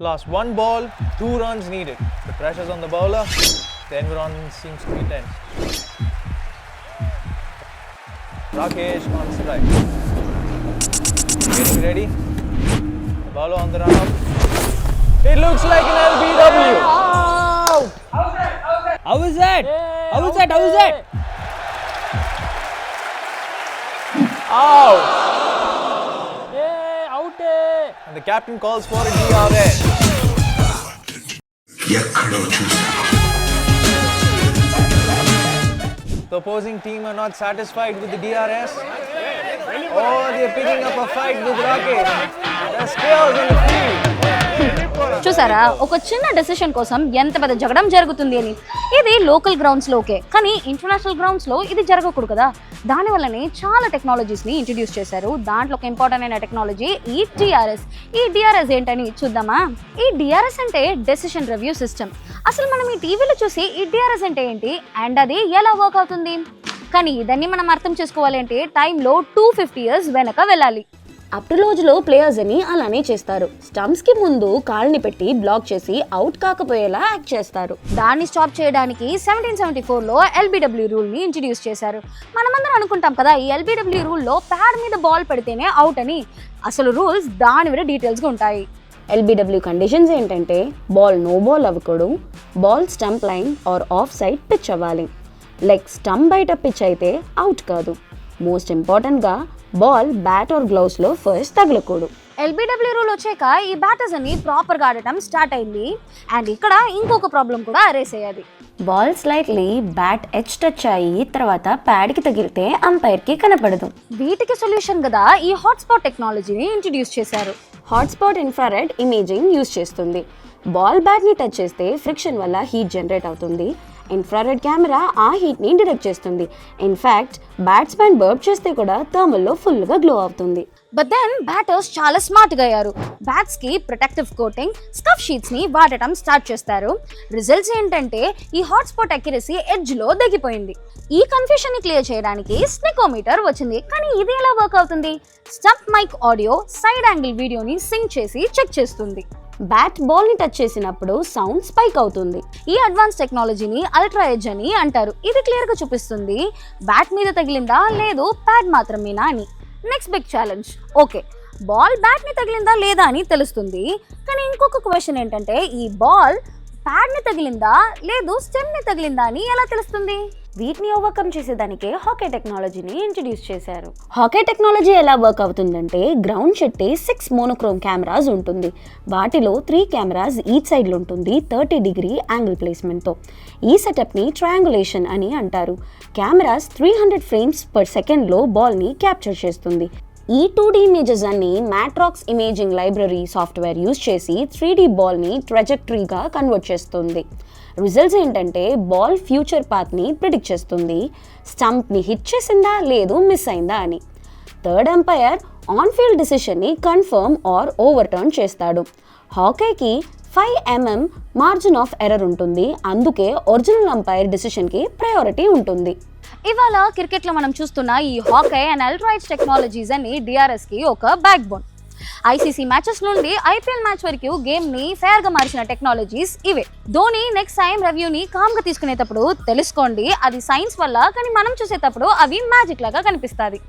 Last 1 ball, 2 runs needed. The pressure's on the bowler. The environment seems to be tense. Rakesh on strike. Getting ready. The bowler on the run-up. It looks like an LBW. How is that? How is that? Out. And the captain calls for a DRS. The opposing team are not satisfied with the DRS. Oh, they're picking up a fight with Rakesh. There's chaos in the field. చూసారా, ఒక చిన్న decision కోసం ఎంత పెద్ద జగడం జరుగుతుంది అని. ఇది local grounds లో ఓకే, కానీ ఇంటర్నేషనల్ గ్రౌండ్స్ లో ఇది జరగకూడదు కదా. దానివల్లనే చాలా టెక్నాలజీస్ ని ఇంట్రడ్యూస్ చేశారు. దాంట్లో ఒక ఇంపార్టెంట్ అయిన టెక్నాలజీ ఈ డిఆర్ఎస్. ఈ డిఆర్ఎస్ ఏంటని చూద్దామా. ఈ డిఆర్ఎస్ అంటే డెసిషన్ రివ్యూ సిస్టమ్. అసలు మనం ఈ టీవీలో చూసి ఈ డిఆర్ఎస్ అంటే ఏంటి అండ్ అది ఎలా వర్క్ అవుతుంది, కానీ ఇదన్నీ మనం అర్థం చేసుకోవాలి అంటే టైంలో 250 years వెనక వెళ్ళాలి. అప్పుడు రోజులో ప్లేయర్స్ అని అలానే చేస్తారు. స్టంప్స్ కి ముందు కాల్ని పెట్టి బ్లాక్ చేసి అవుట్ కాకపోయేలా యాక్ట్ చేస్తారు. దాన్ని స్టాప్ చేయడానికి 1774లో ఎల్బిడబ్ల్యూ రూల్ ని ఇంట్రడ్యూస్ చేశారు. మనమందరం అనుకుంటాం కదా ఈ ఎల్బిడబ్ల్యూ రూల్ లో ప్యాడ్ మీద బాల్ పడితేనే అవుట్ అని. అసలు రూల్స్ దాని మీద డీటెయిల్స్ గా ఉంటాయి. ఎల్బిడబ్ల్యూ కండిషన్స్ ఏంటంటే బాల్ నో బాల్ అవ్వకూడదు, ball stump line or off side pitch అవ్వాలి, లైక్ స్టంప్ బయట పిచ్ అయితే అవుట్ కాదు, మోస్ట్ ఇంపార్టెంట్గా బాల్ బ్యాట్ ఆర్ గ్లౌస్ లో ఫస్ట్ తగలకూడదు. ఎల్బిడబ్ల్యూ రూల్ వచ్చాక ఈ బ్యాటర్స్ అని ప్రాపర్ గా ఆడటం స్టార్ట్ అయింది. అండ్ ఇక్కడ ఇంకొక ప్రాబ్లం కూడా అరేస్ అయ్యేది. Ball slightly bat edge touch అయ్యి తర్వాత ప్యాడ్ కి తగిలితే అంపైర్ కి కనపడదు. వీటికి సొల్యూషన్ కదా ఈ హాట్స్పాట్ టెక్నాలజీని ఇంట్రడ్యూస్ చేశారు. హాట్స్పాట్ ఇన్ఫ్రారెడ్ ఇమేజింగ్ యూజ్ చేస్తుంది. బాల్ బ్యాట్ ని టచ్ చేస్తే ఫ్రిక్షన్ వల్ల హీట్ జనరేట్ అవుతుంది. ఇన్ఫ్రారెడ్ కెమెరా ఆ హీట్ ని డిటెక్ట్ చేస్తుంది. ఇన్ఫాక్ట్ బ్యాట్స్మెన్ బర్బ్ చేస్తే కూడా థర్మల్ లో ఫుల్ గా గ్లో అవుతుంది. బట్ దెన్ బ్యాటర్స్ చాలా స్మార్ట్ గా అయ్యారు. బ్యాట్స్ కి ప్రొటెక్టివ్ కోటింగ్, స్కఫ్ షీట్స్ ని వాడటం స్టార్ట్ చేస్తారు. రిజల్ట్స్ ఏంటంటే ఈ హాట్స్పాట్ అక్యురసీ ఎడ్జ్ లో దిగిపోయింది. ఈ కన్ఫ్యూషన్ ని క్లియర్ చేయడానికి స్నికోమీటర్ వచ్చింది. కానీ ఇది ఎలా వర్క్ అవుతుంది? Stump mic audio side angle వీడియోని సింక్ చేసి చెక్ చేస్తుంది. బ్యాట్ బాల్ ని టచ్ చేసినప్పుడు సౌండ్ స్పైక్ అవుతుంది. ఈ అడ్వాన్స్ టెక్నాలజీని అల్ట్రా ఎడ్జ్ అని అంటారు. ఇది క్లియర్ గా చూపిస్తుంది బ్యాట్ మీద తగిలిందా లేదు ప్యాడ్ మాత్రమేనా అని. Next big challenge, okay ball bat ని తగిలిందా లేదా అని తెలుస్తుంది. కానీ ఇంకొక క్వశ్చన్ ఏంటంటే ఈ బాల్ ప్యాడ్ ని తగిలిందా లేదు స్టెమ్ ని తగిలిందా అని ఎలా తెలుస్తుంది? వీటిని ఓవర్కమ్ చేసేదానికే హాకీ టెక్నాలజీని ఇంట్రడ్యూస్ చేశారు. హాకీ టెక్నాలజీ ఎలా వర్క్ అవుతుందంటే గ్రౌండ్ చుట్టి 6 మోనోక్రోమ్ కెమెరాస్ ఉంటుంది. వాటిలో 3 కెమెరాస్ ఈచ్ సైడ్లో ఉంటుంది 30 degree యాంగిల్ ప్లేస్మెంట్తో. ఈ సెటప్ని ట్రయాంగులేషన్ అని అంటారు. కెమెరాస్ 300 frames per secondలో బాల్ని క్యాప్చర్ చేస్తుంది. ఈ 2D ఇమేజెస్ అన్ని Matrox imaging library software use చేసి 3D బాల్ని ట్రాజెక్టరీగా కన్వర్ట్ చేస్తుంది. రిజల్ట్స్ ఏంటంటే బాల్ ఫ్యూచర్ పాత్ని ప్రిడిక్ట్ చేస్తుంది. స్టంప్ని హిట్ చేసిందా లేదు మిస్ అయిందా అని. థర్డ్ అంపైర్ ఆన్ ఫీల్డ్ డిసిషన్ని కన్ఫర్మ్ ఆర్ ఓవర్టర్న్ చేస్తాడు. హాకీకి 5 mm మార్జిన్ ఆఫ్ ఎర్రర్ ఉంటుంది. అందుకే ఒరిజినల్ అంపైర్ డిసిషన్కి ప్రయారిటీ ఉంటుంది. ఇవాళ క్రికెట్లో మనం చూస్తున్న ఈ హాకీ అండ్ అల్ట్రాయిడ్స్ టెక్నాలజీస్ అని డిఆర్ఎస్ కి ఒక బ్యాక్ బోన్. ఐసీసీ మ్యాచెస్ నుండి ఐపీఎల్ మ్యాచ్ వరకు గేమ్ ని ఫేర్ గా మార్చిన టెక్నాలజీస్ ఇవే. ధోని నెక్స్ట్ టైం రివ్యూని కామ్ గా తీసుకునేటప్పుడు తెలుసుకోండి అది సైన్స్ వల్ల, కానీ మనం చూసేటప్పుడు అవి మ్యాజిక్ లాగా కనిపిస్తుంది.